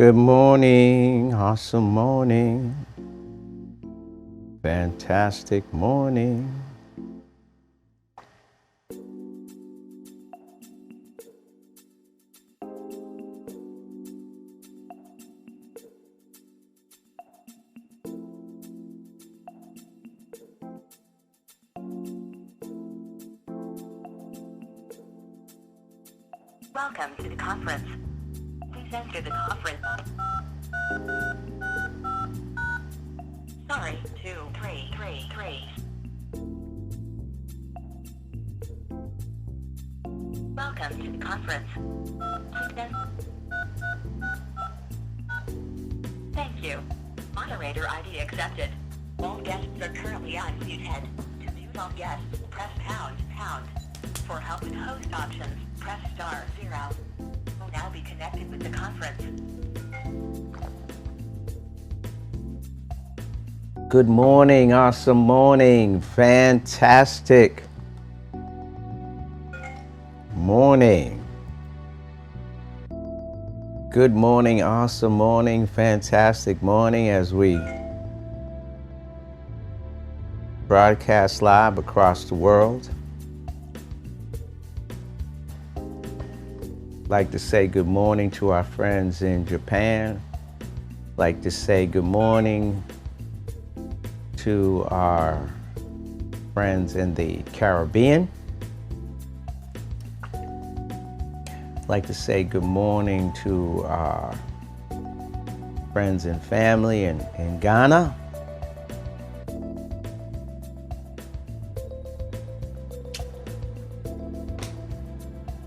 Good morning, awesome morning, fantastic morning. Welcome to the conference. Please enter the conference. Sorry, 2333. Welcome to the conference. Thank you. Moderator ID accepted. All guests are currently unmuted. To mute all guests, press pound. For help with host options, press *0. Will now be connected with the conference. Good morning, awesome morning, fantastic morning. Good morning, awesome morning, fantastic morning as we broadcast live across the world. Like to say good morning to our friends in Japan. Like to say good morning to our friends in the Caribbean. Like to say good morning to our friends and family in Ghana.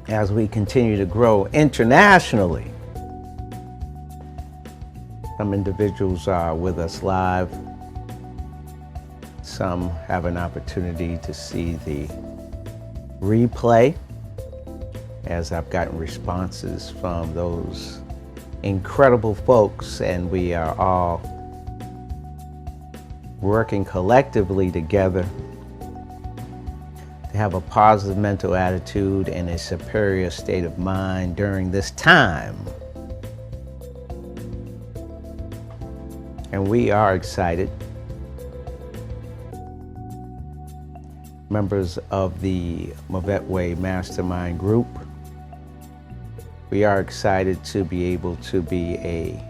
As we continue to grow internationally, some individuals are with us live. Some have an opportunity to see the replay, as I've gotten responses from those incredible folks, and we are all working collectively together to have a positive mental attitude and a superior state of mind during this time. And we are excited. Members of the Moneeey Mastermind Group, we are excited to be able to be a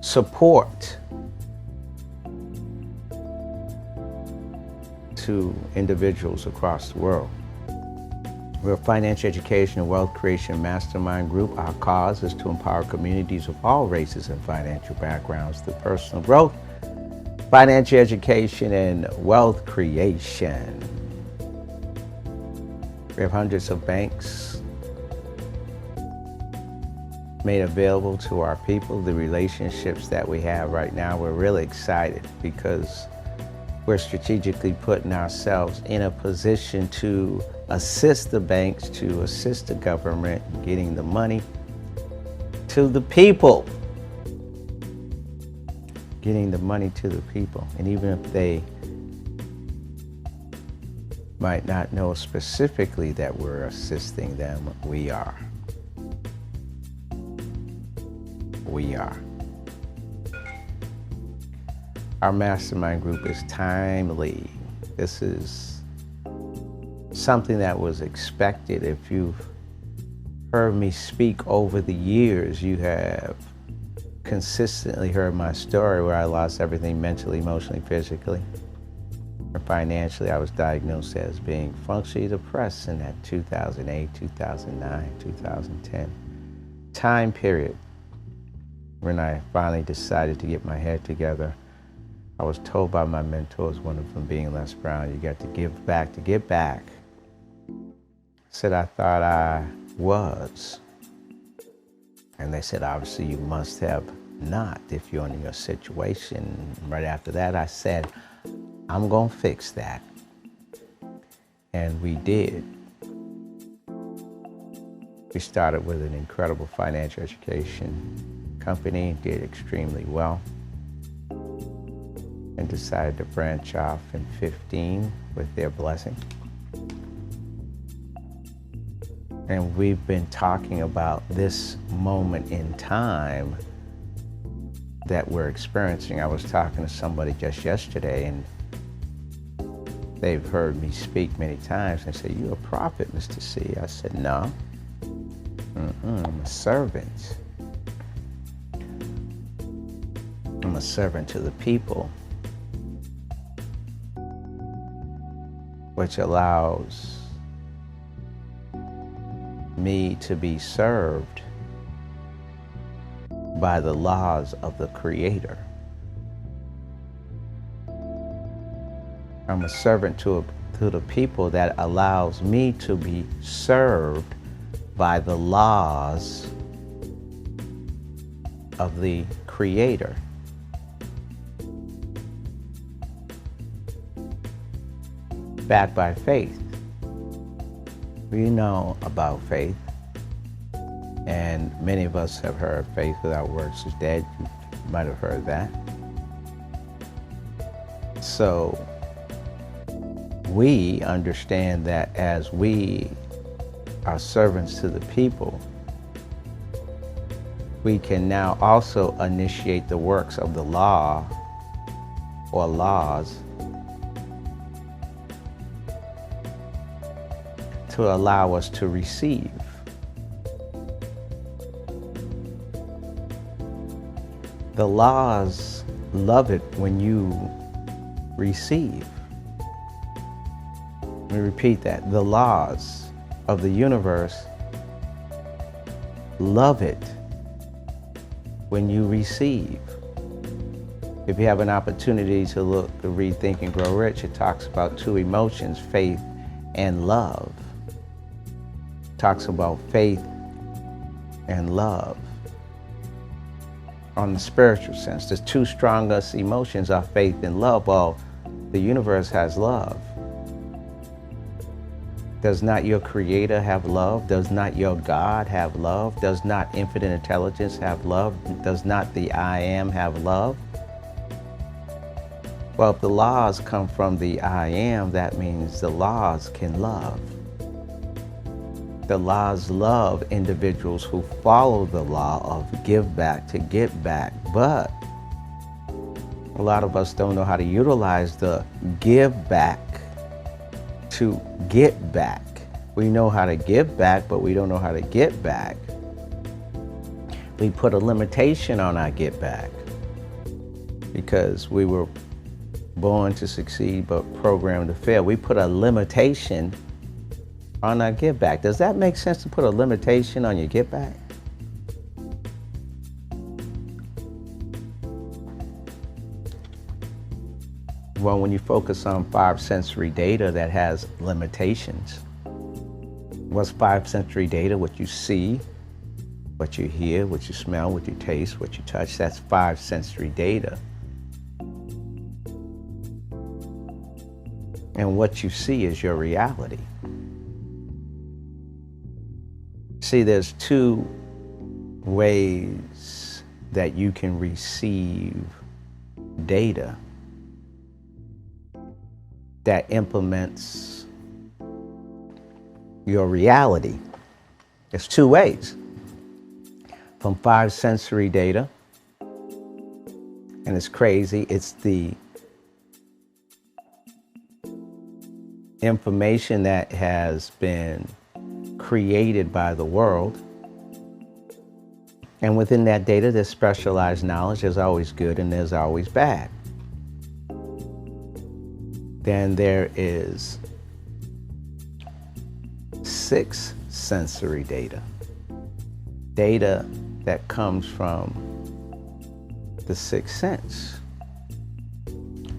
support to individuals across the world. We're a financial education and wealth creation mastermind group. Our cause is to empower communities of all races and financial backgrounds through personal growth, financial education, and wealth creation. We have hundreds of banks made available to our people. The relationships that we have right now, we're really excited because we're strategically putting ourselves in a position to assist the banks, to assist the government in getting the money to the people. Getting the money to the people. And even if they might not know specifically that we're assisting them, we are. We are. Our mastermind group is timely. This is something that was expected. If you've heard me speak over the years, you have consistently heard my story where I lost everything mentally, emotionally, physically, or financially. I was diagnosed as being functionally depressed in that 2008, 2009, 2010 time period. When I finally decided to get my head together, I was told by my mentors, one of them being Les Brown, you got to give back to get back. Said I thought I was. And they said, obviously you must have not if you're in your situation. Right after that, I said, I'm gonna fix that. And we did. We started with an incredible financial education company, did extremely well, and decided to branch off in 15 with their blessing. And we've been talking about this moment in time that we're experiencing. I was talking to somebody just yesterday, and they've heard me speak many times. They say, "You a prophet, Mr. C?" I said, "No, I'm a servant. I'm a servant to the people, which allows me to be served by the laws of the Creator. I'm a servant to the people that allows me to be served by the laws of the Creator. Backed by faith. We know about faith, and many of us have heard faith without works is dead. You might have heard that. So we understand that as we are servants to the people, we can now also initiate the works of the law or laws to allow us to receive. The laws love it when you receive. Let me repeat that. The laws of the universe love it when you receive. If you have an opportunity to read Think and Grow Rich, it talks about two emotions, faith and love. It talks about faith and love. On the spiritual sense, the two strongest emotions are faith and love. Well, the universe has love. Does not your Creator have love? Does not your God have love? Does not infinite intelligence have love? Does not the I Am have love? Well, if the laws come from the I Am, that means the laws can love. The laws love individuals who follow the law of give back to get back. But a lot of us don't know how to utilize the give back to get back. We know how to give back, but we don't know how to get back. We put a limitation on our get back because we were born to succeed but programmed to fail. We put a limitation on our give back. Does that make sense, to put a limitation on your get back? Well, when you focus on five sensory data that has limitations. What's five sensory data? What you see, what you hear, what you smell, what you taste, what you touch. That's five sensory data. And what you see is your reality. See, there's two ways that you can receive data that implements your reality. There's two ways. From five sensory data, and it's crazy, it's the information that has been created by the world. And within that data, there's specialized knowledge. There's always good and there's always bad. Then there is six sensory data. Data that comes from the sixth sense.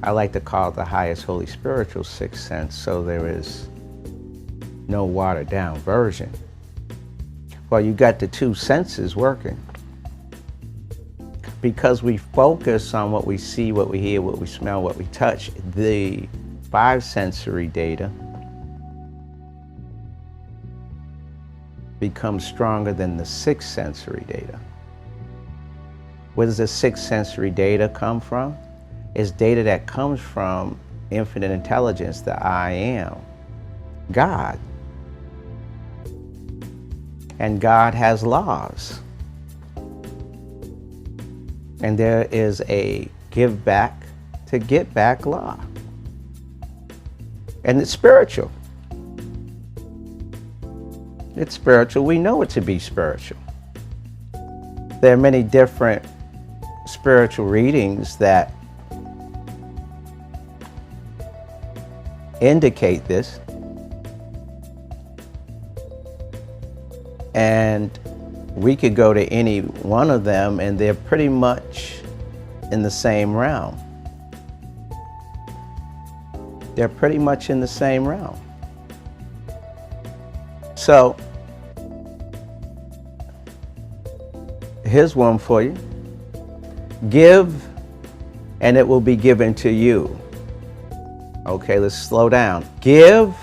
I like to call it the highest holy spiritual sixth sense, so there is no watered down version. Well, you got the two senses working. Because we focus on what we see, what we hear, what we smell, what we touch, the five sensory data becomes stronger than the six sensory data. Where does the six sensory data come from? It's data that comes from infinite intelligence, the I Am, God. And God has laws. And there is a give back to get back law. And it's spiritual. It's spiritual. We know it to be spiritual. There are many different spiritual readings that indicate this. And we could go to any one of them and they're pretty much in the same realm. They're pretty much in the same realm. So, here's one for you. Give, and it will be given to you. Okay, let's slow down. Give,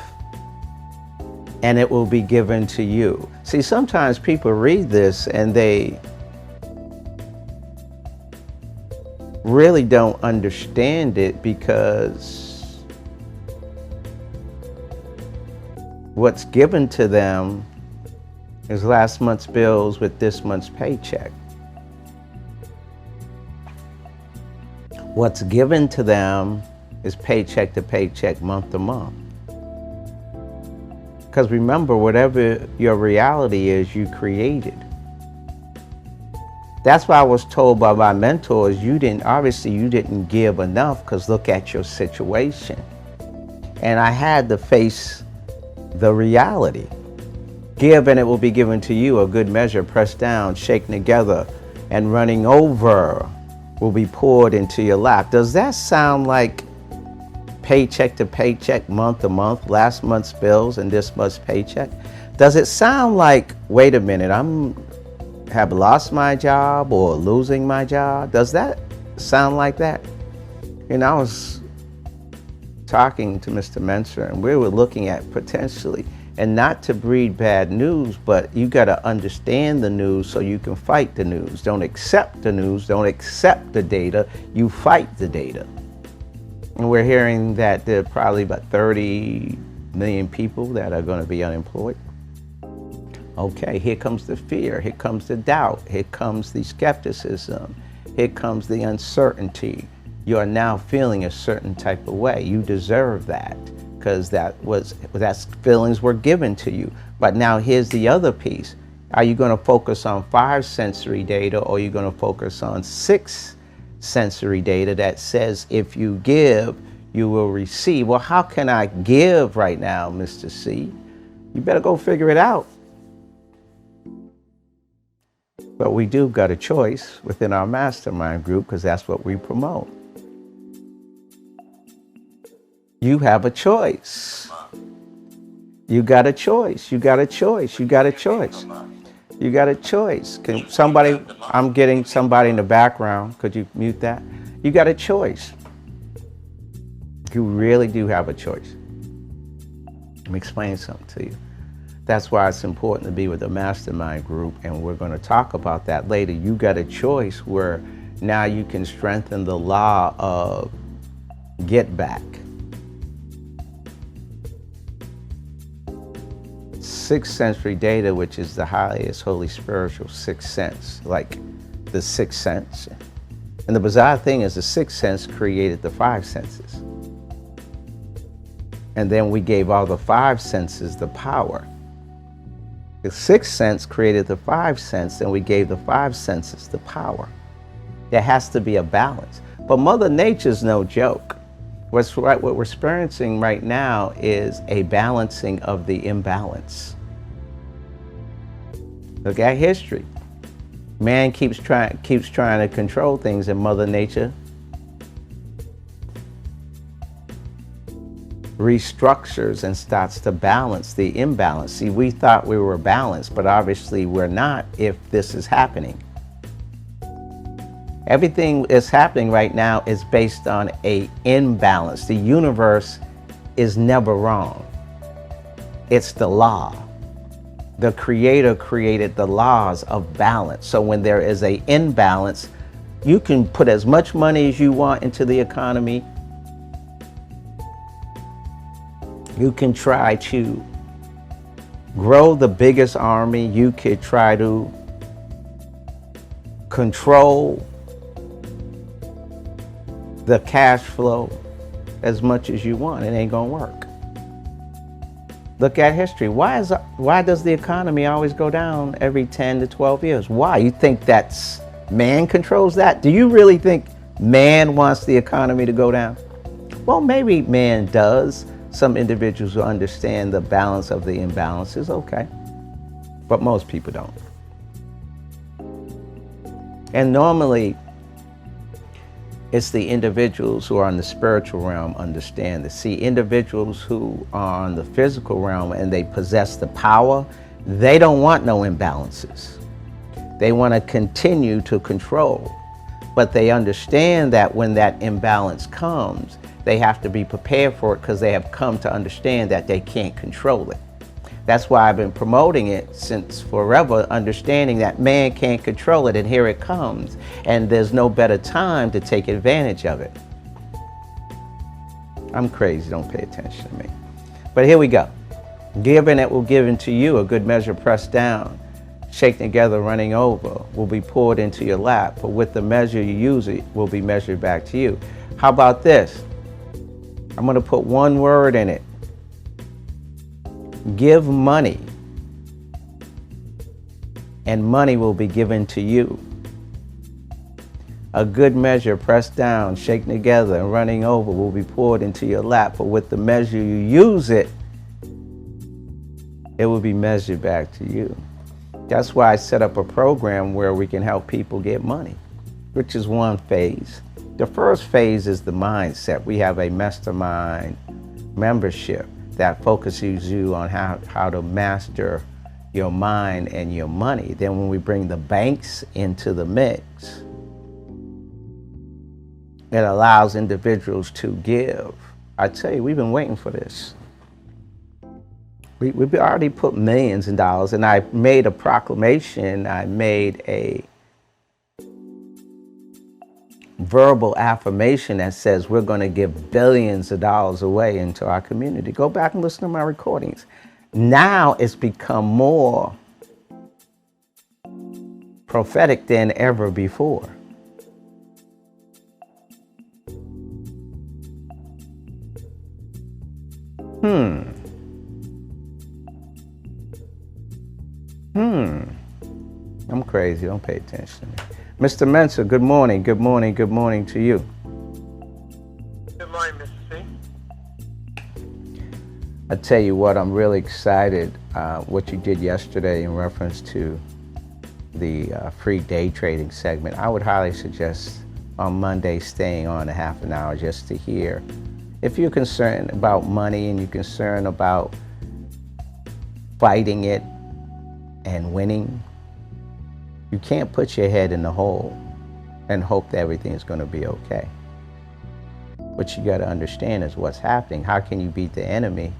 and it will be given to you. See, sometimes people read this and they really don't understand it, because what's given to them is last month's bills with this month's paycheck. What's given to them is paycheck to paycheck, month to month. Because remember, whatever your reality is, you created. That's why I was told by my mentors, obviously you didn't give enough, because look at your situation. And I had to face the reality. Give and it will be given to you, a good measure, pressed down, shaken together, and running over will be poured into your lap. Does that sound like paycheck to paycheck, month to month, last month's bills and this month's paycheck? Does it sound like, wait a minute, have lost my job or losing my job? Does that sound like that? You know, I was talking to Mr. Mentor and we were looking at potentially, and not to breed bad news, but you got to understand the news so you can fight the news. Don't accept the news, don't accept the data, you fight the data. And we're hearing that there are probably about 30 million people that are going to be unemployed. Okay, here comes the fear, here comes the doubt, here comes the skepticism, here comes the uncertainty. You are now feeling a certain type of way. You deserve that, because that's feelings were given to you. But now here's the other piece. Are you going to focus on 5 sensory data, or are you going to focus on 6 sensory data that says if you give, you will receive? Well, how can I give right now, Mr. C? You better go figure it out. But we do got a choice within our mastermind group, because that's what we promote. You have a choice. You got a choice. You got a choice. You got a choice. You got a choice. Can somebody, I'm getting somebody in the background. Could you mute that? You got a choice. You really do have a choice. Let me explain something to you. That's why it's important to be with the mastermind group, and we're going to talk about that later. You got a choice where now you can strengthen the law of get back. 6th sensory data, which is the highest holy spiritual 6th sense, like the 6th sense. And the bizarre thing is the 6th sense created the 5 senses. And then we gave all the 5 senses the power. The 6th sense created the 5 sense, and we gave the 5 senses the power. There has to be a balance. But Mother Nature's no joke. What we're experiencing right now is a balancing of the imbalance. Look at history. Man keeps trying to control things, and Mother Nature restructures and starts to balance the imbalance. See, we thought we were balanced, but obviously we're not if this is happening. Everything that's happening right now is based on an imbalance. The universe is never wrong. It's the law. The Creator created the laws of balance. So when there is an imbalance, you can put as much money as you want into the economy. You can try to grow the biggest army. You could try to control the cash flow as much as you want. It ain't gonna work. Look at history. Why does the economy always go down every 10 to 12 years? Why? You think that's man controls that? Do you really think man wants the economy to go down? Well, maybe man does. Some individuals will understand the balance of the imbalances, okay. But most people don't. And normally, it's the individuals who are in the spiritual realm understand this. See, individuals who are on the physical realm and they possess the power, they don't want no imbalances. They want to continue to control. But they understand that when that imbalance comes, they have to be prepared for it because they have come to understand that they can't control it. That's why I've been promoting it since forever, understanding that man can't control it, and here it comes. And there's no better time to take advantage of it. I'm crazy, don't pay attention to me. But here we go. Given it will given to you, a good measure pressed down, shaken together, running over, will be poured into your lap. For with the measure you use, it will be measured back to you. How about this? I'm going to put one word in it. Give money, and money will be given to you. A good measure pressed down, shaken together, and running over will be poured into your lap. For with the measure you use it, it will be measured back to you. That's why I set up a program where we can help people get money, which is one phase. The first phase is the mindset. We have a mastermind membership that focuses you on how to master your mind and your money. Then when we bring the banks into the mix, it allows individuals to give. I tell you, we've been waiting for this. We've already put millions in dollars, and I made a proclamation. I made a verbal affirmation that says we're going to give billions of dollars away into our community. Go back and listen to my recordings. Now it's become more prophetic than ever before. I'm crazy. Don't pay attention to me. Mr. Mensa, good morning. Good morning. Good morning to you. Good morning, Mr. C. I tell you what, I'm really excited what you did yesterday in reference to the free day trading segment. I would highly suggest on Monday staying on a half an hour just to hear. If you're concerned about money and you're concerned about fighting it and winning, you can't put your head in the hole and hope that everything is going to be okay. What you got to understand is what's happening. How can you beat the enemy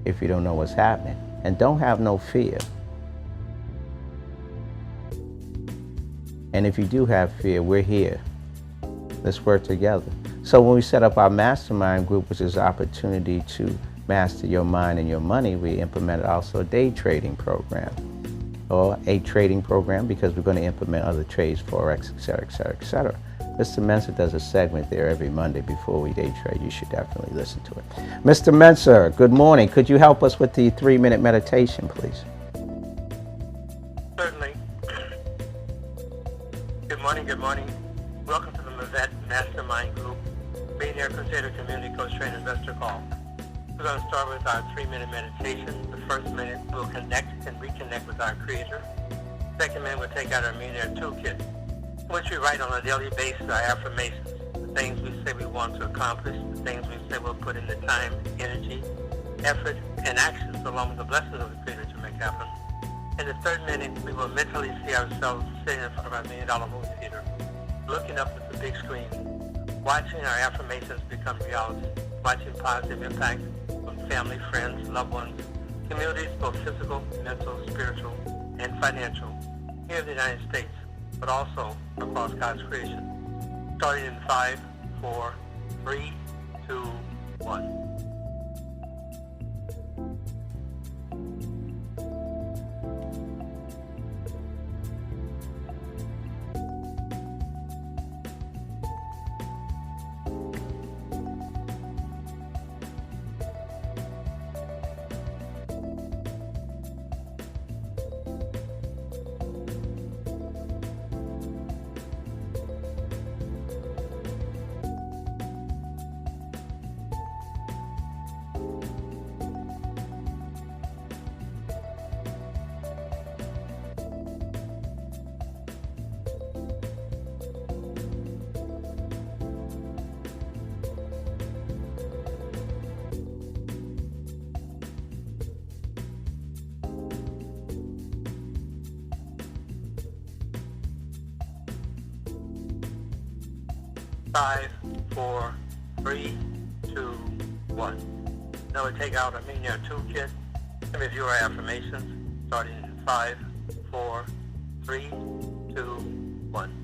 if you don't know what's happening? And don't have no fear. And if you do have fear, we're here. Let's work together. So when we set up our mastermind group, which is an opportunity to master your mind and your money, we implemented also a day trading program, or a trading program, because we're going to implement other trades, Forex, et cetera, et cetera, et cetera. Mr. Mensa does a segment there every Monday before we day trade. You should definitely listen to it. Mr. Mensa, good morning. Could you help us with the 3-minute meditation, please? Certainly. Good morning, good morning. Welcome to the Mavet Mastermind Group, Millionaire Crusader Community Coach Train Investor Call. We're going to start with our 3-minute meditation. The first minute, we'll connect and reconnect with our Creator. Second minute, we'll take out our Millionaire Toolkit, which we write on a daily basis, our affirmations, the things we say we want to accomplish, the things we say we'll put in the time, energy, effort, and actions, along with the blessings of the Creator to make happen. In the third minute, we will mentally see ourselves sitting in front of our $1 million movie theater, looking up at the big screen, watching our affirmations become reality, watching positive impact from family, friends, loved ones, communities, both physical, mental, spiritual, and financial, here in the United States, but also across God's creation. Starting in 5, 4, 3, 2, 1. 5, 4, 3, 2, 1. Now we take out our Millionaire Toolkit and review our affirmations, starting in 5, 4, 3, 2, 1.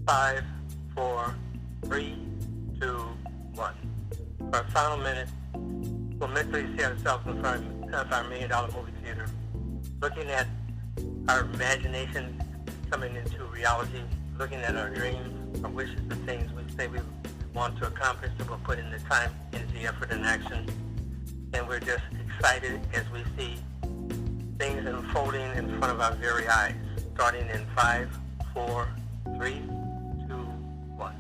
5, 4, 3, 2, 1. For our final minute, we'll mentally see ourselves in front of our $1 million movie theater, looking at our imagination coming into reality, looking at our dreams, our wishes, the things we say we want to accomplish, that we'll put in the time, energy, effort, and action. And we're just excited as we see things unfolding in front of our very eyes, starting in 5, 4, 3, 2, 1.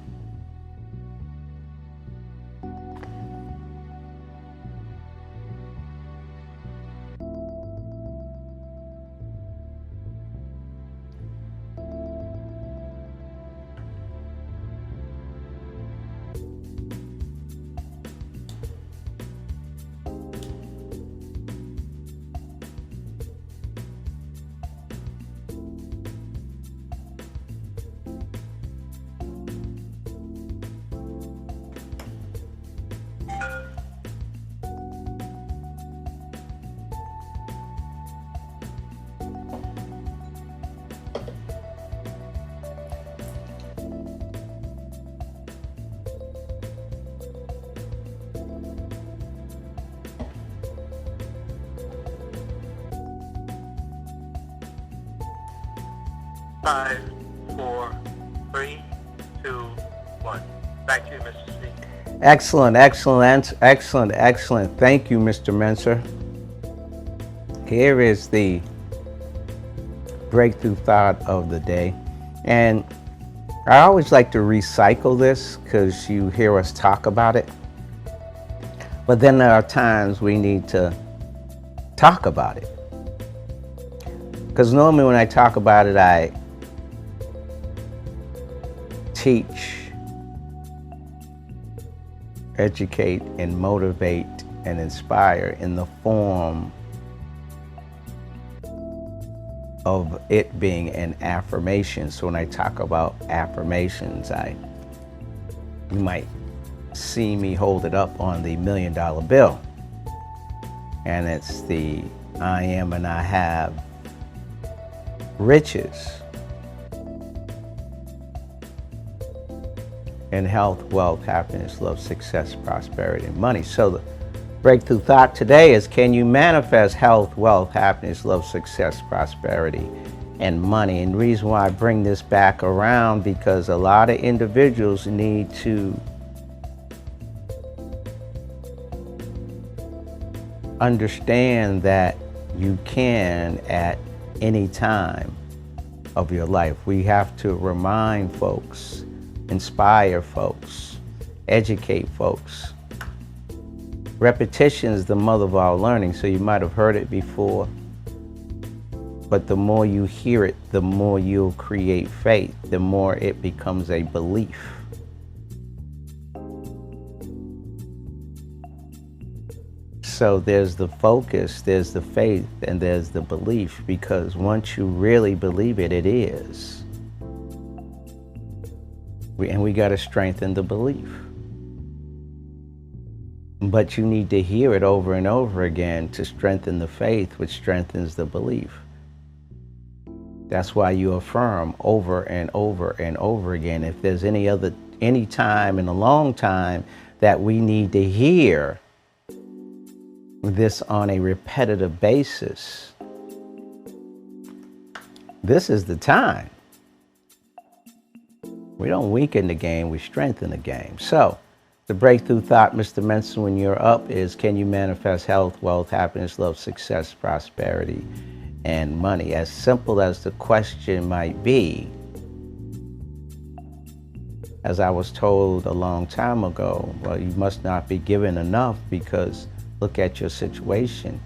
Five, 4, 3, 2, 1. Back to you, Mr. C. Excellent, excellent, excellent, excellent. Thank you, Mr. Menser. Here is the breakthrough thought of the day. And I always like to recycle this because you hear us talk about it. But then there are times we need to talk about it. Because normally when I talk about it, I teach, educate, and motivate and inspire in the form of it being an affirmation. So when I talk about affirmations, you might see me hold it up on the $1 million bill. And it's the I am and I have riches and health, wealth, happiness, love, success, prosperity, and money. So the breakthrough thought today is, can you manifest health, wealth, happiness, love, success, prosperity, and money? And the reason why I bring this back around, because a lot of individuals need to understand that you can at any time of your life. We have to remind folks, inspire folks, educate folks. Repetition is the mother of all learning, so you might have heard it before, but the more you hear it, the more you'll create faith, the more it becomes a belief. So there's the focus, there's the faith, and there's the belief, because once you really believe it, it is. And we got to strengthen the belief. But you need to hear it over and over again to strengthen the faith, which strengthens the belief. That's why you affirm over and over and over again. If there's any time in a long time that we need to hear this on a repetitive basis, this is the time. We don't weaken the game, we strengthen the game. So, the breakthrough thought, Mr. Menson, when you're up is, can you manifest health, wealth, happiness, love, success, prosperity, and money? As simple as the question might be, as I was told a long time ago, well, you must not be given enough because look at your situation.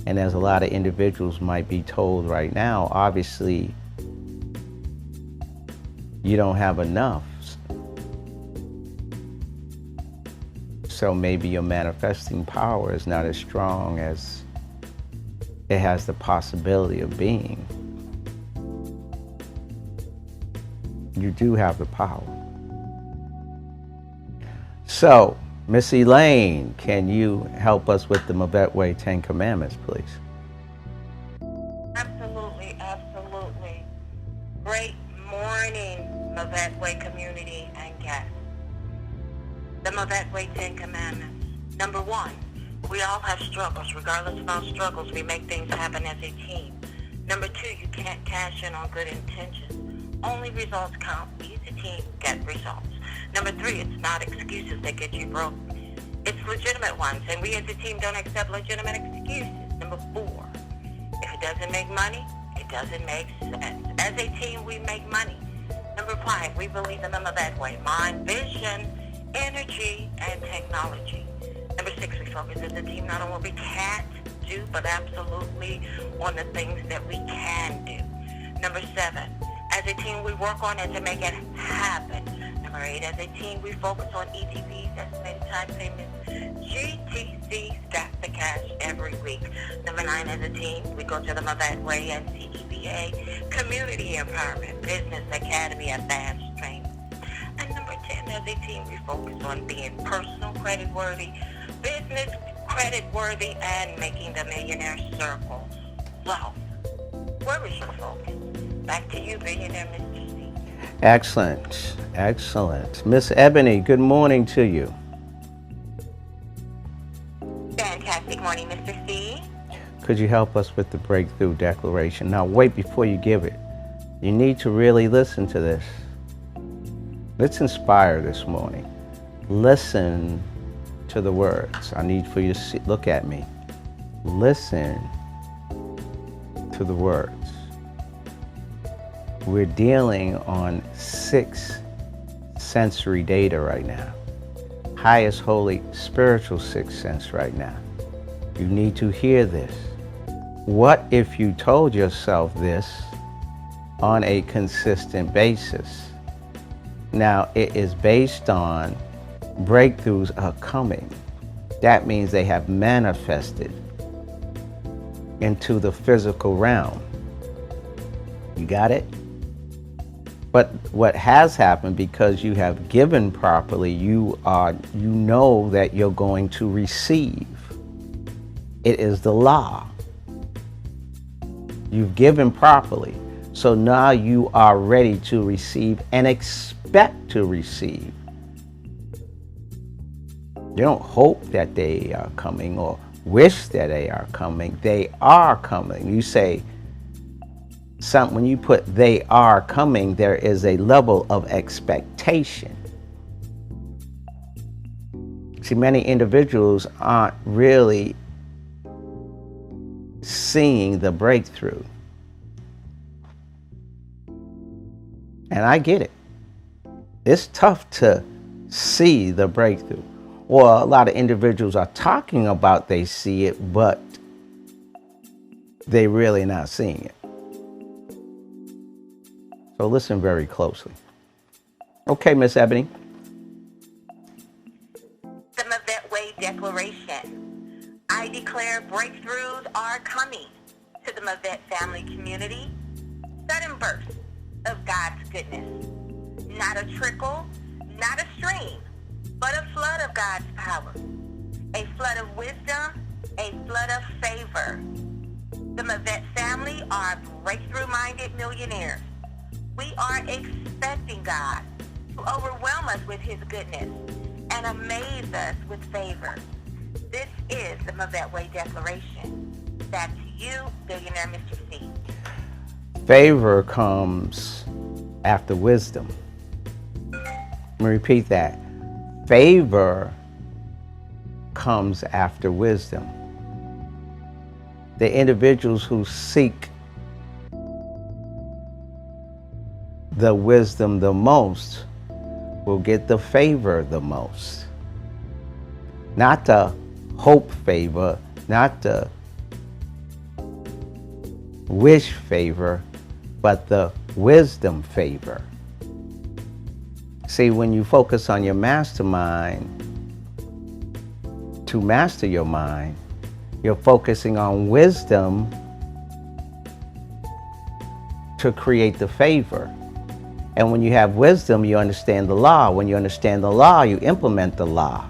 And as a lot of individuals might be told right now, obviously, you don't have enough. So maybe your manifesting power is not as strong as it has the possibility of being. You do have the power. So, Miss Elaine, can you help us with the Movet Way 10 Commandments, please? Absolutely, absolutely. Great morning, Movet Way community and guests. The Movet Way 10 Commandments. Number 1, we all have struggles. Regardless of our struggles, we make things happen as a team. Number 2, you can't cash in on good intentions. Only results count. We as a team get results. Number 3, it's not excuses that get you broke. It's legitimate ones, and we as a team don't accept legitimate excuses. Number 4, if it doesn't make money, it doesn't make sense. As a team, we make money. Number 5, we believe in the Movet Way. Mind, vision, energy, and technology. Number 6, we focus as a team not on what we can't do, but absolutely on the things that we can do. Number 7, as a team, we work on it to make it happen. Number 8, as a team, we focus on ETPs, estimated time payments, GTC, stack the cash every week. Number 9, as a team, we go to the Movet Way and CEBA, Community Empowerment, Business Academy, Advanced Training. And number 10, as a team, we focus on being personal credit worthy, business credit worthy, and making the millionaire circle. Well, where is your focus? Back to you, billionaire Mr. C. Excellent, excellent. Miss Ebony, good morning to you. Fantastic morning, Mr. C. Could you help us with the breakthrough declaration? Now, wait before you give it. You need to really listen to this. Let's inspire this morning. Listen to the words. I need for you to look at me. Listen to the words. We're dealing on 6 sensory data right now. Highest holy spiritual 6th sense right now. You need to hear this. What if you told yourself this on a consistent basis? Now, it is based on breakthroughs are coming. That means they have manifested into the physical realm. You got it? But what has happened, because you have given properly, you know that you're going to receive. It is the law. You've given properly. So now you are ready to receive and expect to receive. You don't hope that they are coming or wish that they are coming. They are coming. You say, when you put they are coming, there is a level of expectation. See, many individuals aren't really seeing the breakthrough. And I get it. It's tough to see the breakthrough. Or a lot of individuals are talking about they see it, but they're really not seeing it. So listen very closely. Okay, Miss Ebony. The Movet Way Declaration. I declare breakthroughs are coming to the Movet family community. Sudden burst of God's goodness. Not a trickle, not a stream, but a flood of God's power. A flood of wisdom, a flood of favor. The Movet family are breakthrough-minded millionaires. We are expecting God to overwhelm us with His goodness and amaze us with favor. This is the of that way declaration. Back to you, billionaire Mr. C. Favor comes after wisdom. Let me repeat that. Favor comes after wisdom. The individuals who seek the wisdom the most will get the favor the most. Not the hope favor, not the wish favor, but the wisdom favor. See, when you focus on your mastermind, to master your mind, you're focusing on wisdom to create the favor. And when you have wisdom, you understand the law. When you understand the law, you implement the law.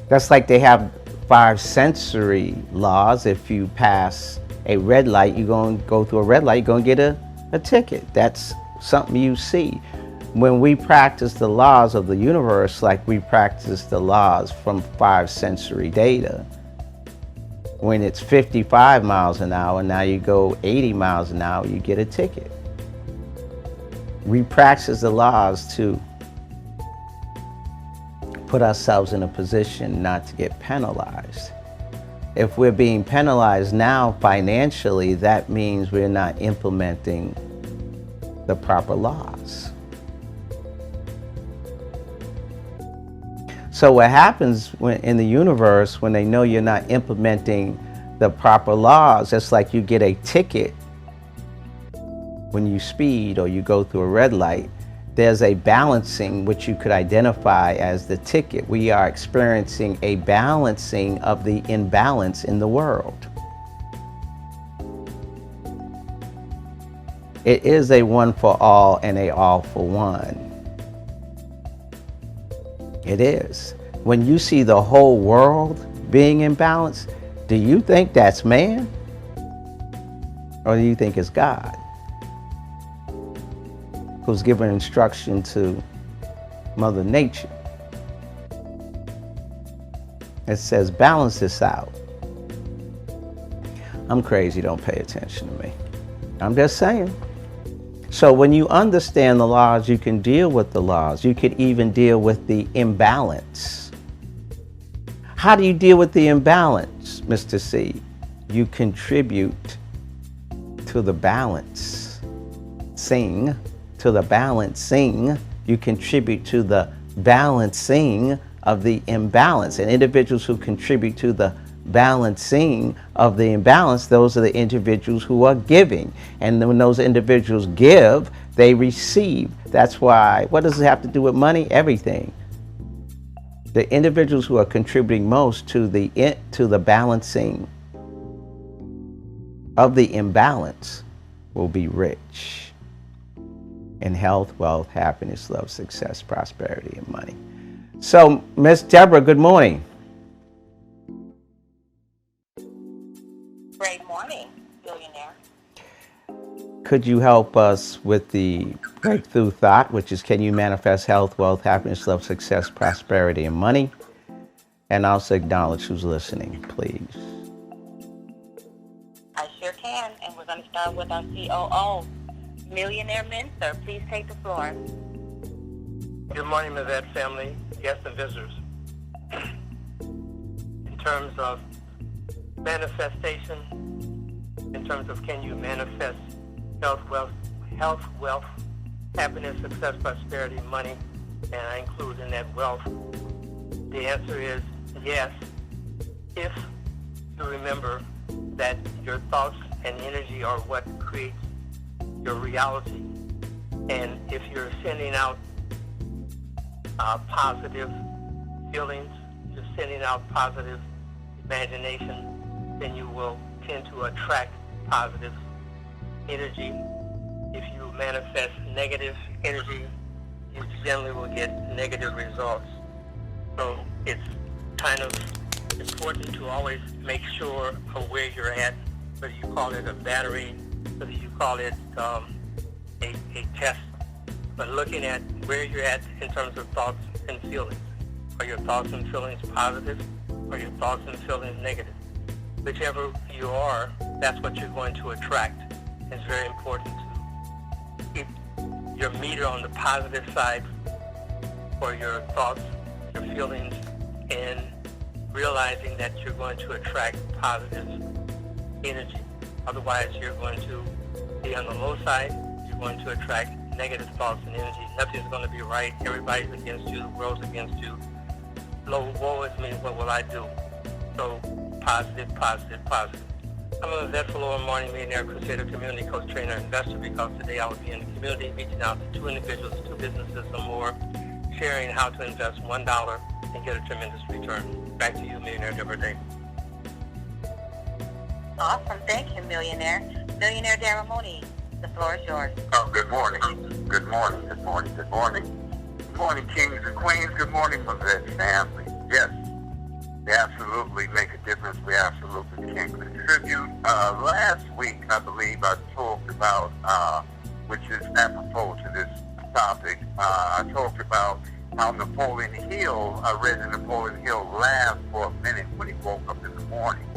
That's like they have 5 sensory laws. If you pass a red light, you're going to go through a red light, you're going to get a ticket. That's something you see. When we practice the laws of the universe, like we practice the laws from 5 sensory data, when it's 55 miles an hour, now you go 80 miles an hour, you get a ticket. We practice the laws to put ourselves in a position not to get penalized. If we're being penalized now financially, that means we're not implementing the proper laws. So what happens in the universe when they know you're not implementing the proper laws, it's like you get a ticket when you speed or you go through a red light. There's a balancing which you could identify as the ticket. We are experiencing a balancing of the imbalance in the world. It is a one for all and a all for one. It is. When you see the whole world being in balance, do you think that's man? Or do you think it's God who's giving instruction to Mother Nature? It says, balance this out. I'm crazy, don't pay attention to me. I'm just saying. So when you understand the laws, you can deal with the laws. You could even deal with the imbalance. How do you deal with the imbalance, Mr. C? You contribute to the balance. Sing to the balancing. You contribute to the balancing of the imbalance. And individuals who contribute to the balancing of the imbalance, those are the individuals who are giving. And when those individuals give, they receive. That's why, what does it have to do with money? Everything. The individuals who are contributing most to the balancing of the imbalance will be rich in health, wealth, happiness, love, success, prosperity, and money. So, Miss Deborah, good morning. Great morning, billionaire. Could you help us with the breakthrough thought, which is, can you manifest health, wealth, happiness, love, success, prosperity, and money? And also acknowledge who's listening, please. I sure can, and we're going to start with our COO, Millionaire Mincer. Please take the floor. Good morning, Mavette family, guests and visitors. In terms of manifestation, in terms of can you manifest health, wealth, happiness, success, prosperity, money, and I include in that wealth, the answer is yes, if you remember that your thoughts and energy are what creates your reality. And if you're sending out positive feelings, you're sending out positive imagination, then you will tend to attract positive energy. If you manifest negative energy, you generally will get negative results. So it's kind of important to always make sure of where you're at, whether you call it a battery, whether you call it a test, but looking at where you're at in terms of thoughts and feelings. Are your thoughts and feelings positive? or your thoughts and feelings negative. Whichever you are, that's what you're going to attract. It's very important to keep your meter on the positive side for your thoughts, your feelings, and realizing that you're going to attract positive energy. Otherwise, you're going to be on the low side. You're going to attract negative thoughts and energy. Nothing's going to be right. Everybody's against you. The world's against you. Woe is me. What will I do? So positive, positive, positive. I'm a vet for Lower Morning Millionaire Crusader Community Coach Trainer Investor, because today I will be in the community reaching out to 2 individuals, 2 businesses or more, sharing how to invest $1 and get a tremendous return. Back to you, Millionaire Deborah Day. Awesome. Thank you, Millionaire. Millionaire Darren Moneeey, the floor is yours. Oh, good morning. Good morning. Good morning. Good morning. Good morning, kings and queens. Good morning, my vet family. Yes, we absolutely make a difference. We absolutely can contribute. Last week, I believe, I talked about, which is apropos to this topic, I talked about how Napoleon Hill, I read that Napoleon Hill laughed for a minute when he woke up in the morning.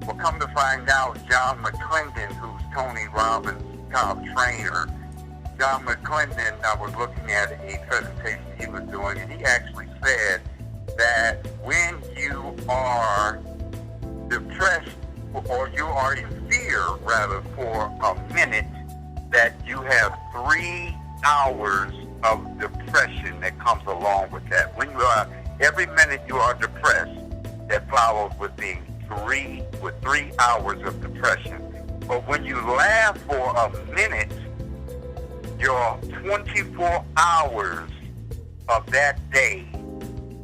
Well, come to find out, John McClendon, who's Tony Robbins' top trainer, John McClendon, I was looking at a presentation he was doing, and he actually said that when you are depressed, or you are in fear, rather, for a minute, that you have 3 hours of depression that comes along with that. When you are, every minute you are depressed, that follows with being 3 hours of depression. But when you laugh for a minute, your 24 hours of that day,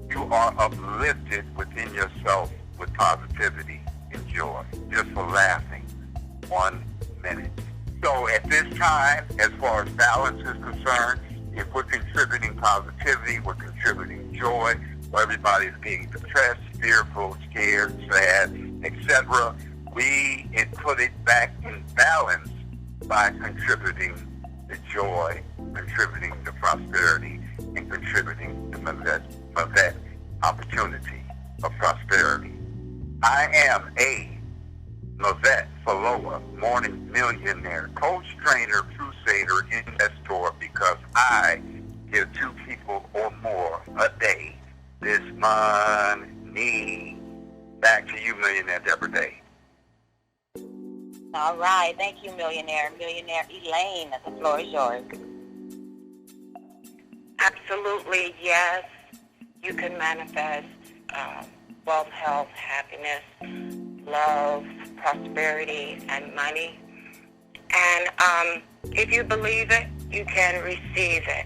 you are uplifted within yourself with positivity and joy, just for laughing 1 minute. So at this time, as far as balance is concerned, if we're contributing positivity, we're contributing joy, or everybody's being depressed, fearful, scared, sad, etc., we put it back in balance by contributing the joy, contributing the prosperity, and contributing to that opportunity of prosperity. I am a Mavette Faloa Morning Millionaire Coach, Trainer, Crusader, Investor, because I give 2 people or more a day this money. Back to you, Millionaire Deborah Day. All right. Thank you, Millionaire. Millionaire Elaine, the floor is yours. Absolutely, yes. You can manifest wealth, health, happiness, love, prosperity, and money. And if you believe it, you can receive it.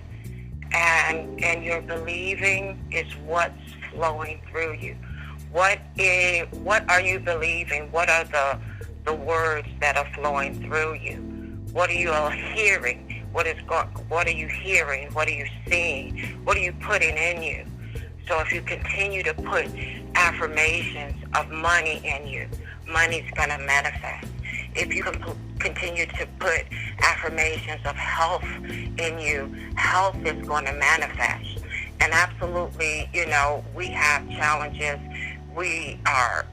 And your believing is what's flowing through you. What are you believing? What are the words that are flowing through you? What are you all hearing? What are you hearing? What are you seeing? What are you putting in you? So if you continue to put affirmations of money in you, money's going to manifest. If you can continue to put affirmations of health in you, health is going to manifest. And absolutely, we have challenges. We are,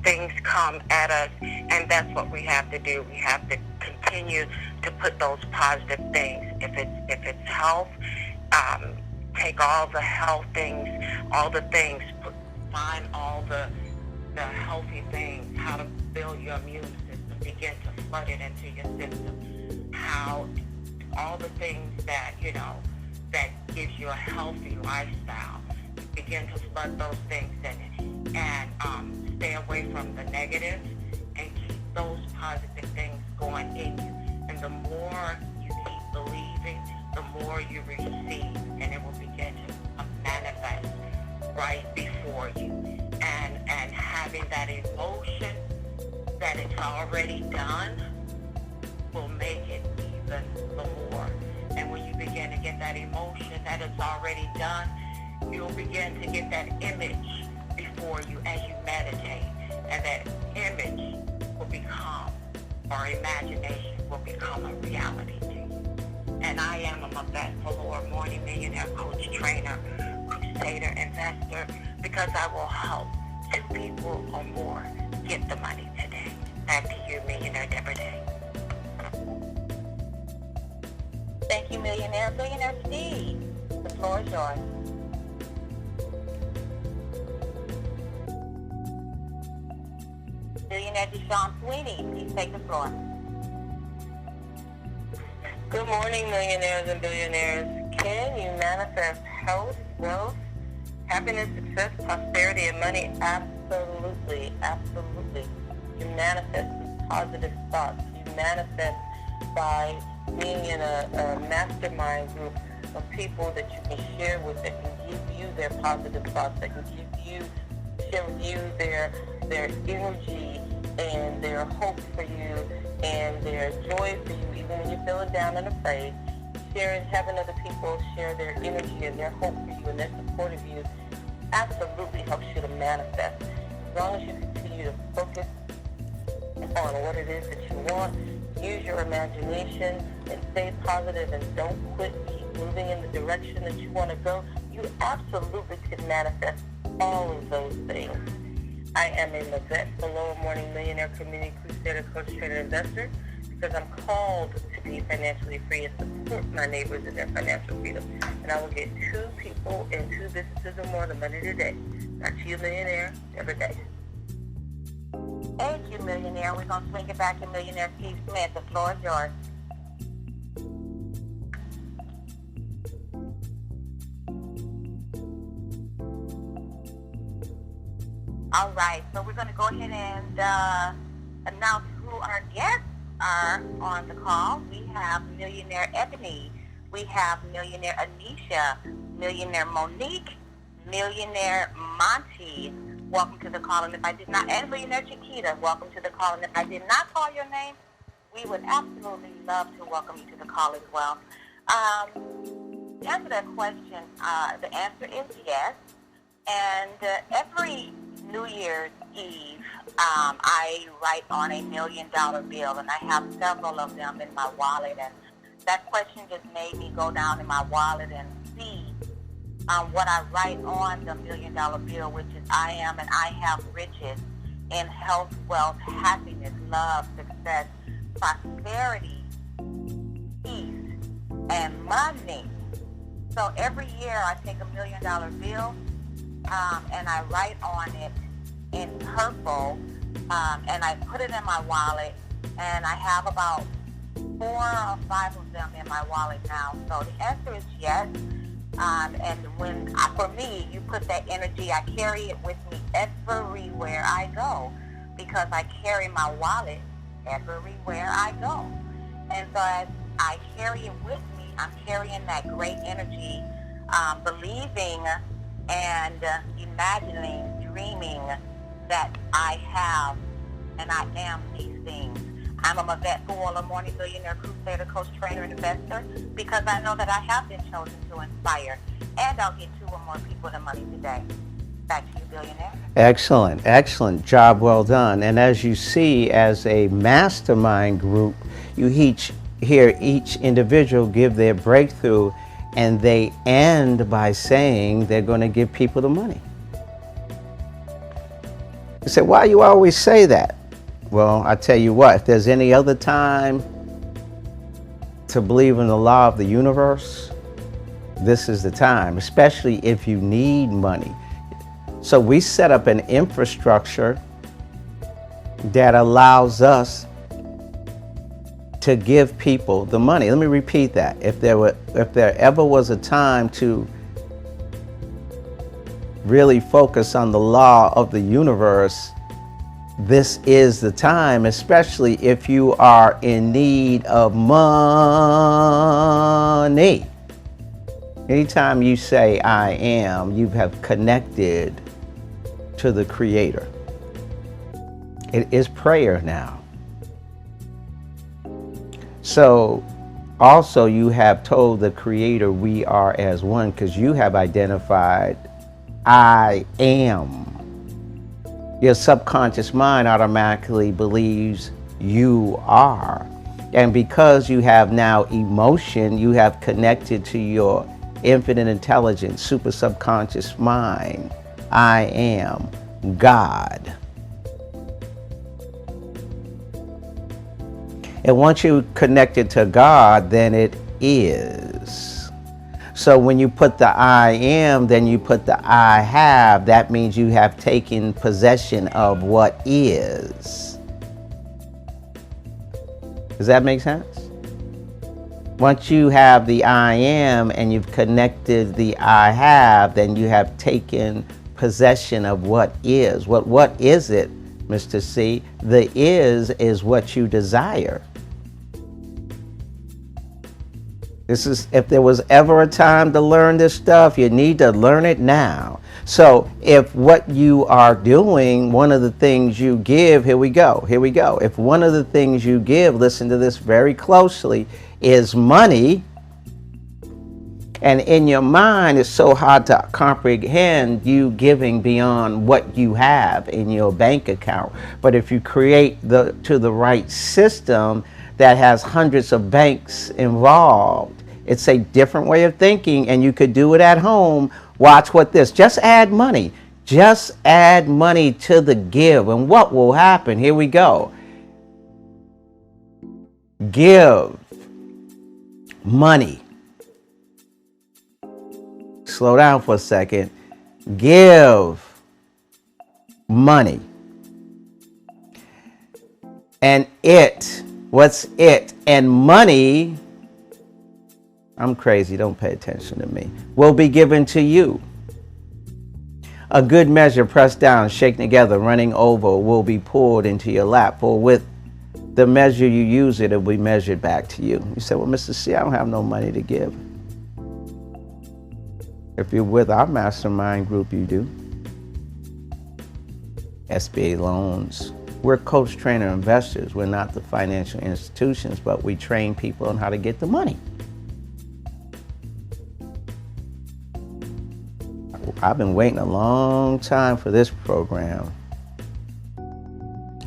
things come at us, and that's what we have to do. We have to continue to put those positive things. If it's health, take all the health things, all the things, find all the healthy things, how to build your immune system, begin to flood it into your system, how all the things that, that gives you a healthy lifestyle, begin to flood those things in, and stay away from the negative and keep those positive things going in you. And the more you keep believing, the more you receive, and it will begin to manifest right before you. And having that emotion that it's already done will make it even the more. And when you begin to get that emotion that it's already done, you'll begin to get that image before you as you meditate. And that image will become, or imagination will become a reality to you. And I am a Mavette Faloa Morning Millionaire Coach, Trainer, Crusader, Investor, because I will help 2 people or more get the money today. Back to you, Millionaire Deborah Day. Thank you, Millionaire. Billionaire Steve, the floor is yours. Billionaire Deshaun Sweeney, please take the floor. Good morning, millionaires and billionaires. Can you manifest health, wealth, happiness, success, prosperity, and money? Absolutely, absolutely. You manifest with positive thoughts. You manifest by being in a mastermind group of people that you can share with, that can give you their positive thoughts, that can share with you their energy and their hope for you and their joy for you, even when you're feeling down and afraid. Having other people share their energy and their hope for you and their support of you absolutely helps you to manifest. As long as you continue to focus on what it is that you want, use your imagination and stay positive and don't quit, keep moving in the direction that you want to go, you absolutely can manifest all of those things. I am a Mavette Below Morning Millionaire Community Crusader Coach Trainer Investor because I'm called to be financially free and support my neighbors in their financial freedom. And I will get 2 people and 2 businesses or more the money today. Back to you, Millionaire, every day. Thank you, Millionaire. We're going to swing it back to Millionaire Steve Smith. The floor is yours. All right, so we're going to go ahead and announce who our guests are on the call. We have Millionaire Ebony, we have Millionaire Anisha, Millionaire Monique, Millionaire Monty. Welcome to the call, and if I did not, and Millionaire Chiquita, welcome to the call. And if I did not call your name, we would absolutely love to welcome you to the call as well. To answer that question, the answer is yes. And every New Year's Eve, I write on $1 million bill, and I have several of them in my wallet. And that question just made me go down in my wallet and see what I write on the $1 million bill, which is I am and I have riches in health, wealth, happiness, love, success, prosperity, peace, and money. So every year I take $1 million bill and I write on it in purple, and I put it in my wallet, and I have about 4 or 5 of them in my wallet now. So the answer is yes. And when, for me, you put that energy, I carry it with me everywhere I go because I carry my wallet everywhere I go. And so as I carry it with me, I'm carrying that great energy, believing and imagining, dreaming that I have and I am these things. I'm a Mavette Below Morning Millionaire Crusader Coach Trainer and Investor because I know that I have been chosen to inspire, and I'll get 2 or more people the money today. Back to you, Billionaire. Excellent, excellent job, well done. And as you see, as a mastermind group, you hear each individual give their breakthrough, and they end by saying they're going to give people the money. You say, why you always say that? Well, I tell you what, if there's any other time to believe in the law of the universe, this is the time, especially if you need money. So we set up an infrastructure that allows us to give people the money. Let me repeat that. If there ever was a time to really focus on the law of the universe, this is the time, especially if you are in need of money. Anytime you say I am, you have connected to the Creator. It is prayer now. So also you have told the Creator we are as one, because you have identified I am. Your subconscious mind automatically believes you are. And because you have now emotion, you have connected to your infinite intelligence, super subconscious mind. I am. God. And once you connect it to God, then it is. So when you put the I am, then you put the I have. That means you have taken possession of what is. Does that make sense? Once you have the I am and you've connected the I have, then you have taken possession of what is. What is it, Mr. C? The is what you desire. This is, if there was ever a time to learn this stuff, you need to learn it now. So if what you are doing, one of the things you give, here we go. If one of the things you give, listen to this very closely, is money, and in your mind it's so hard to comprehend you giving beyond what you have in your bank account. But if you create to the right system that has hundreds of banks involved, it's a different way of thinking, and you could do it at home. Watch what this, just add money. Just add money to the give, and what will happen? Here we go. Give money. Slow down for a second. Give money. And it, what's it? And money, I'm crazy, don't pay attention to me, will be given to you. A good measure, pressed down, shaken together, running over, will be poured into your lap. For with the measure you use it will be measured back to you. You say, well, Mr. C, I don't have no money to give. If you're with our mastermind group, you do. SBA loans. We're coach, trainer, investors. We're not the financial institutions, but we train people on how to get the money. I've been waiting a long time for this program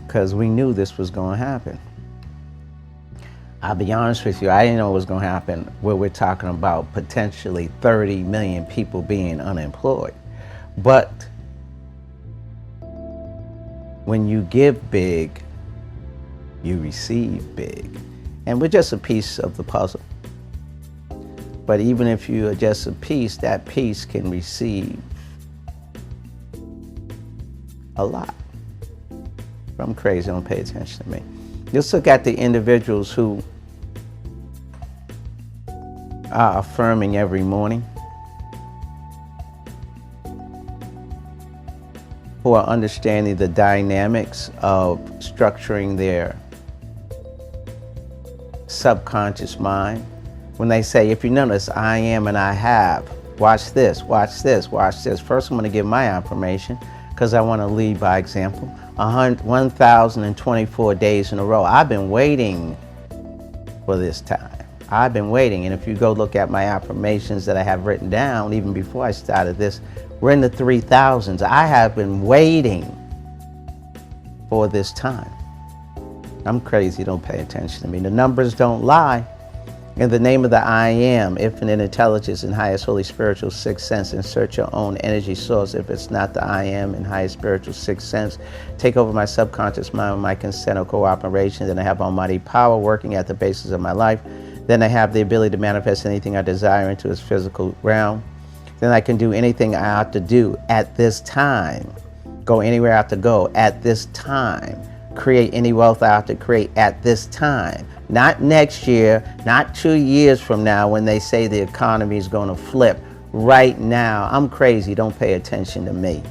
because we knew this was going to happen. I'll be honest with you, I didn't know it was going to happen where we're talking about potentially 30 million people being unemployed. But when you give big, you receive big. And we're just a piece of the puzzle. But even if you are just a piece, that piece can receive a lot. If I'm crazy, don't pay attention to me. Let's look at the individuals who are affirming every morning, who are understanding the dynamics of structuring their subconscious mind. When they say, if you notice, I am and I have, watch this, watch this, watch this. First, I'm going to give my affirmation because I want to lead by example. 1,024 days in a row. I've been waiting for this time. I've been waiting. And if you go look at my affirmations that I have written down, even before I started this, we're in the 3,000s. I have been waiting for this time. I'm crazy, don't pay attention to me. The numbers don't lie. In the name of the I am, infinite intelligence and highest holy spiritual sixth sense, insert your own energy source. If it's not the I am and highest spiritual sixth sense, take over my subconscious mind with my consent or cooperation. Then I have almighty power working at the basis of my life. Then I have the ability to manifest anything I desire into its physical realm. Then I can do anything I ought to do at this time. Go anywhere I ought to go at this time. Create any wealth I ought to create at this time. Not next year, not 2 years from now when they say the economy is going to flip. Right now, I'm crazy, don't pay attention to me.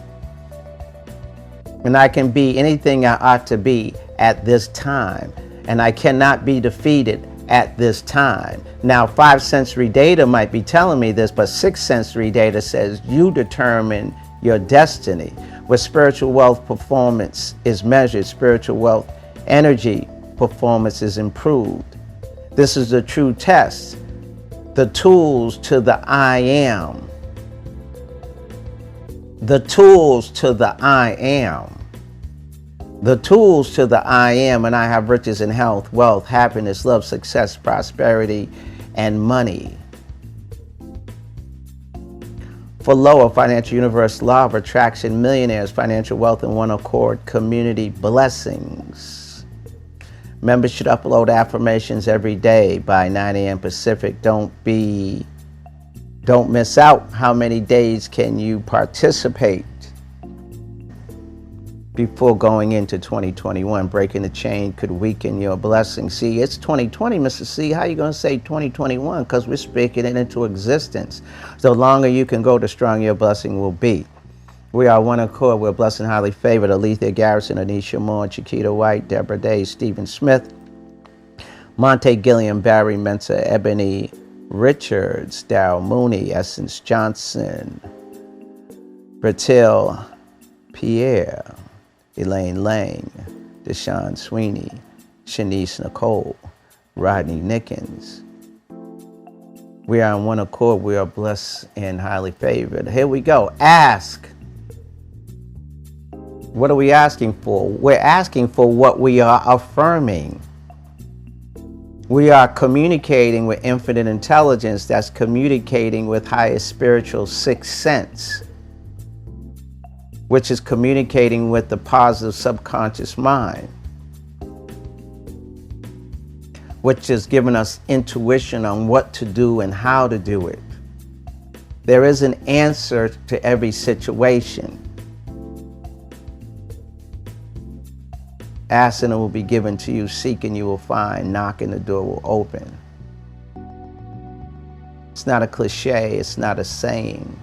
And I can be anything I ought to be at this time. And I cannot be defeated at this time. Now, 5 sensory data might be telling me this, but 6 sensory data says you determine your destiny. Where spiritual wealth performance is measured, spiritual wealth energy performance is improved. This is the true test. The tools to the I am. The tools to the I am. The tools to the I am, and I have riches and health, wealth, happiness, love, success, prosperity, and money. For Lower Financial Universe, Law of Attraction, Millionaires, Financial Wealth in One Accord, Community Blessings. Members should upload affirmations every day by 9 a.m. Pacific. Don't miss out. How many days can you participate before going into 2021? Breaking the chain could weaken your blessing. See, it's 2020, Mr. C. How you going to say 2021? Because we're speaking it into existence. The longer you can go, the stronger your blessing will be. We are One Accord. We're blessed and highly favored. Alethea Garrison, Anisha Moore, Chiquita White, Deborah Day, Stephen Smith, Monte Gilliam, Barry Mensa, Ebony Richards, Darryl Mooney, Essence Johnson, Bertil Pierre, Elaine Lang, Deshaun Sweeney, Shanice Nicole, Rodney Nickens. We are on One Accord. We are blessed and highly favored. Here we go. Ask. What are we asking for? We're asking for what we are affirming. We are communicating with infinite intelligence that's communicating with highest spiritual sixth sense, which is communicating with the positive subconscious mind, which is giving us intuition on what to do and how to do it. There is an answer to every situation. Ask and it will be given to you. Seek and you will find. Knock and the door will open. It's not a cliche. It's not a saying.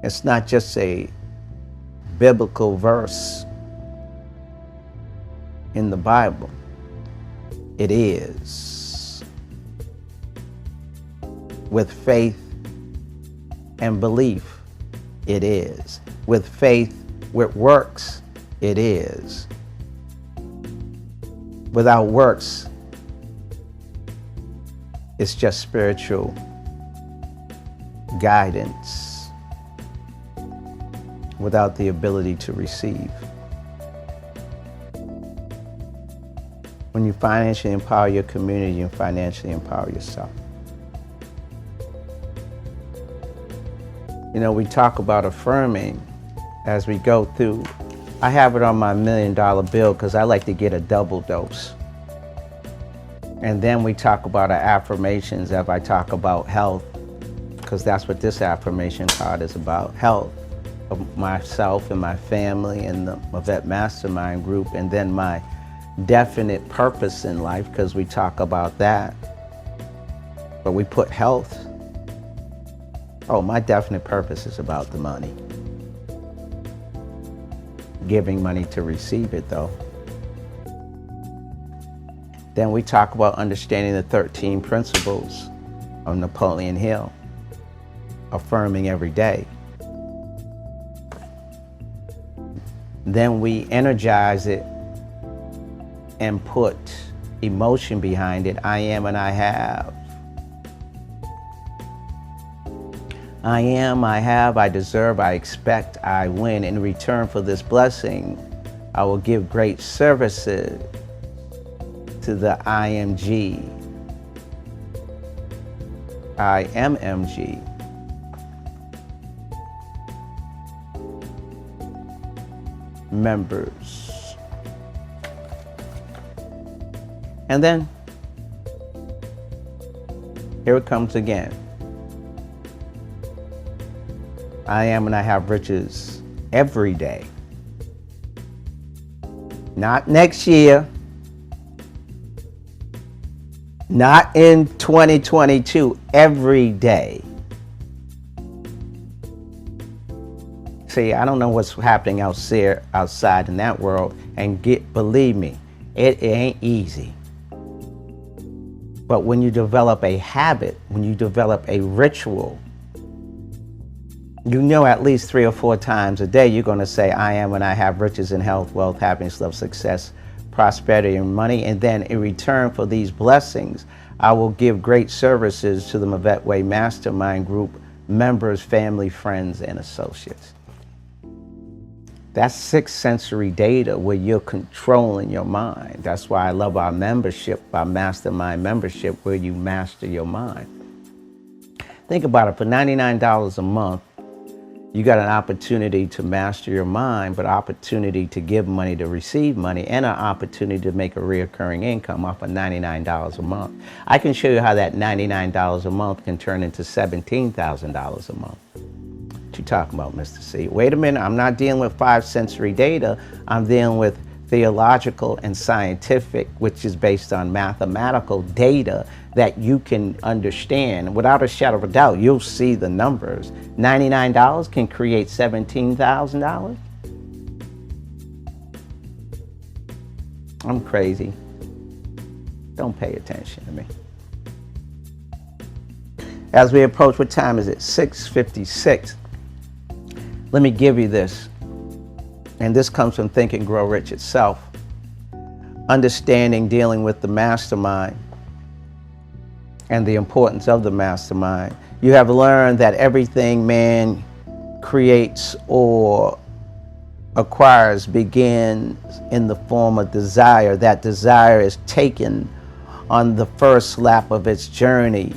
It's not just a biblical verse in the Bible. It is. With faith and belief, it is. With faith, with works, it is. Without works, it's just spiritual guidance without the ability to receive. When you financially empower your community, you financially empower yourself. You know, we talk about affirming as we go through. I have it on my $1 million bill because I like to get a double dose. And then we talk about our affirmations as I talk about health, because that's what this affirmation card is about, health of myself and my family and the Vet Mastermind group, and then my definite purpose in life, because we talk about that. But we put health. Oh, my definite purpose is about the money. Giving money to receive it, though. Then we talk about understanding the 13 principles of Napoleon Hill, affirming every day. Then we energize it and put emotion behind it. I am and I have. I am, I have, I deserve, I expect, I win. In return for this blessing, I will give great services to the IMG, IMMG. Members. And then, here it comes again. I am and I have riches every day. Not next year. Not in 2022. Every day. See, I don't know what's happening outside in that world. And believe me, it ain't easy. But when you develop a habit, when you develop a ritual, you know at least 3 or 4 times a day you're going to say, I am and I have riches in health, wealth, happiness, love, success, prosperity, and money. And then in return for these blessings, I will give great services to the Mavet Way Mastermind Group members, family, friends, and associates. That's 6 sensory data where you're controlling your mind. That's why I love our membership, our mastermind membership, where you master your mind. Think about it, for $99 a month, you got an opportunity to master your mind, but opportunity to give money, to receive money, and an opportunity to make a reoccurring income off of $99 a month. I can show you how that $99 a month can turn into $17,000 a month. What you talking about, Mr. C? Wait a minute, I'm not dealing with five sensory data. I'm dealing with theological and scientific, which is based on mathematical data that you can understand. Without a shadow of a doubt, you'll see the numbers. $99 can create $17,000. I'm crazy. Don't pay attention to me. As we approach, what time is it? 6:56. Let me give you this. And this comes from Think and Grow Rich itself. Understanding, dealing with the mastermind and the importance of the mastermind. You have learned that everything man creates or acquires begins in the form of desire. That desire is taken on the first lap of its journey.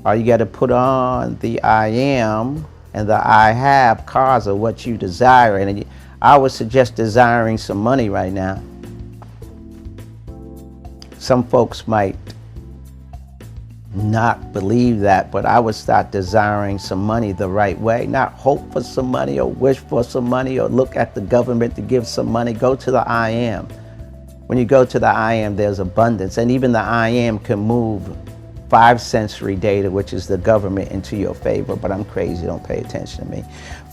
All you got to put on the I am and the I have cause of what you desire. And I would suggest desiring some money right now. Some folks might not believe that, but I would start desiring some money the right way. Not hope for some money or wish for some money or look at the government to give some money. Go to the I am. When you go to the I am, there's abundance. And even the I am can move five sensory data, which is the government, into your favor. But I'm crazy, don't pay attention to me.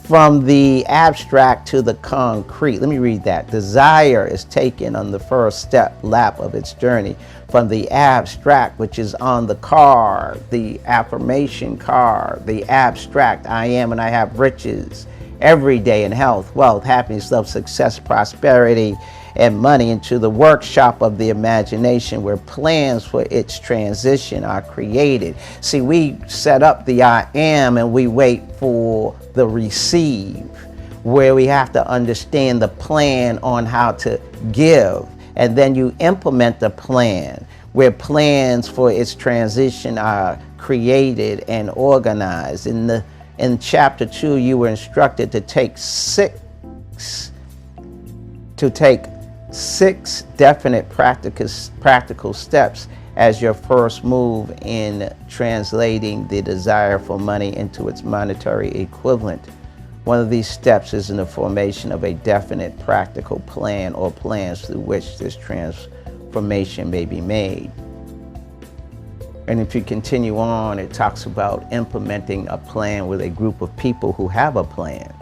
From the abstract to the concrete. Let me read that. Desire is taken on the first lap of its journey. From the abstract, which is on the card, the affirmation card, the abstract, I am and I have riches every day in health, wealth, happiness, love, success, prosperity, and money, into the workshop of the imagination where plans for its transition are created. See, we set up the I am and we wait for the receive, where we have to understand the plan on how to give, and then you implement the plan where plans for its transition are created and organized. In chapter 2, you were instructed to take six definite practical steps as your first move in translating the desire for money into its monetary equivalent. One of these steps is in the formation of a definite practical plan or plans through which this transformation may be made. And if you continue on, it talks about implementing a plan with a group of people who have a plan.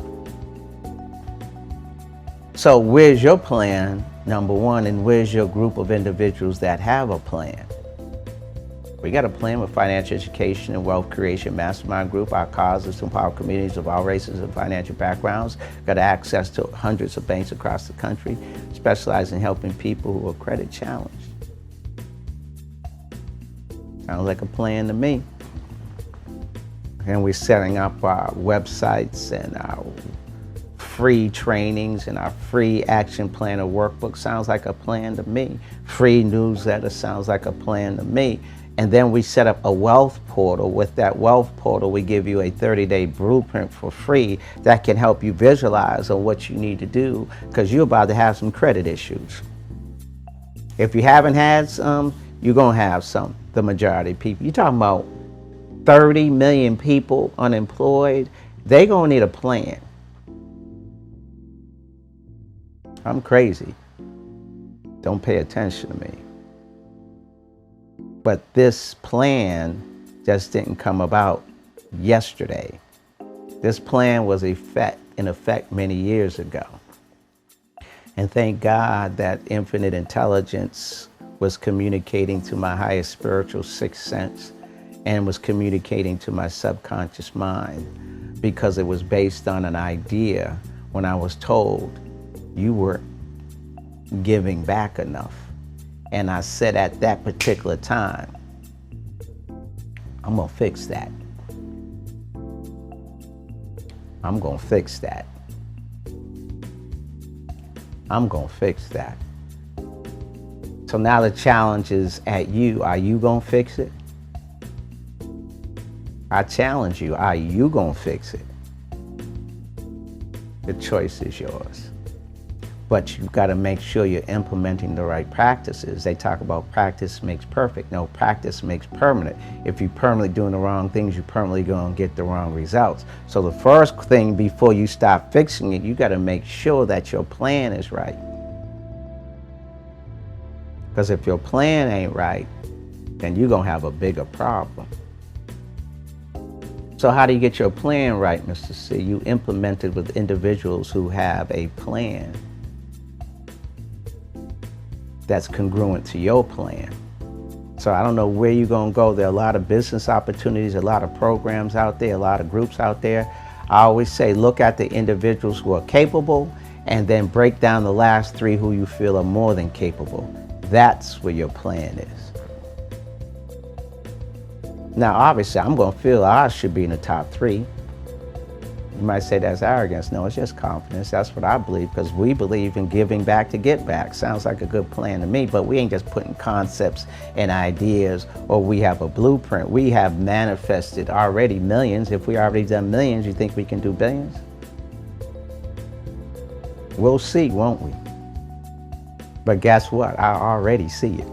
So where's your plan, number one, and where's your group of individuals that have a plan? We got a plan with financial education and wealth creation mastermind group. Our cause is to empower communities of all races and financial backgrounds. Got access to hundreds of banks across the country, specialize in helping people who are credit challenged. Sounds like a plan to me. And we're setting up our websites and our free trainings and our free action planner workbook. Sounds like a plan to me. Free newsletter sounds like a plan to me. And then we set up a wealth portal. With that wealth portal, we give you a 30-day blueprint for free that can help you visualize on what you need to do, because you're about to have some credit issues. If you haven't had some, you're going to have some, the majority of people. You're talking about 30 million people unemployed. They're going to need a plan. I'm crazy. Don't pay attention to me. But this plan just didn't come about yesterday. This plan was in effect many years ago. And thank God that infinite intelligence was communicating to my highest spiritual sixth sense and was communicating to my subconscious mind, because it was based on an idea when I was told you were giving back enough. And I said at that particular time, I'm gonna fix that. I'm gonna fix that. I'm gonna fix that. So now the challenge is at you. Are you gonna fix it? I challenge you, are you gonna fix it? The choice is yours. But you've got to make sure you're implementing the right practices. They talk about practice makes perfect. No, practice makes permanent. If you're permanently doing the wrong things, you're permanently going to get the wrong results. So the first thing before you start fixing it, you got to make sure that your plan is right. Because if your plan ain't right, then you're going to have a bigger problem. So how do you get your plan right, Mr. C? You implement it with individuals who have a plan that's congruent to your plan. So I don't know where you're gonna go. There are a lot of business opportunities, a lot of programs out there, a lot of groups out there. I always say, look at the individuals who are capable and then break down the last three who you feel are more than capable. That's where your plan is. Now, obviously, I'm gonna feel I should be in the top three. You might say that's arrogance. No, it's just confidence. That's what I believe, because we believe in giving back to get back. Sounds like a good plan to me, but we ain't just putting concepts and ideas, or we have a blueprint. We have manifested already millions. If we already done millions, you think we can do billions? We'll see, won't we? But guess what? I already see it.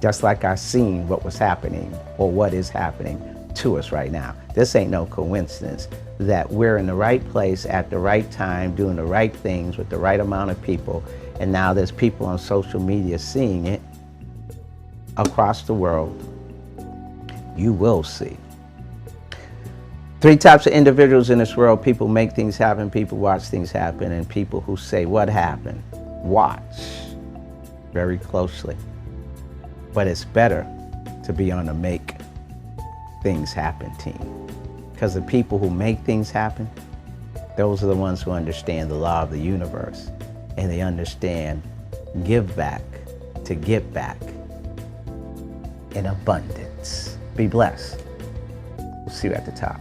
Just like I seen what was happening, or what is happening to us right now. This ain't no coincidence that we're in the right place at the right time, doing the right things with the right amount of people, and now there's people on social media seeing it across the world. You will see. Three types of individuals in this world: people make things happen, people watch things happen, and people who say, what happened? Watch very closely. But it's better to be on the make things happen team, because the people who make things happen, those are the ones who understand the law of the universe, and they understand give back to get back in abundance. Be blessed. We'll see you at the top.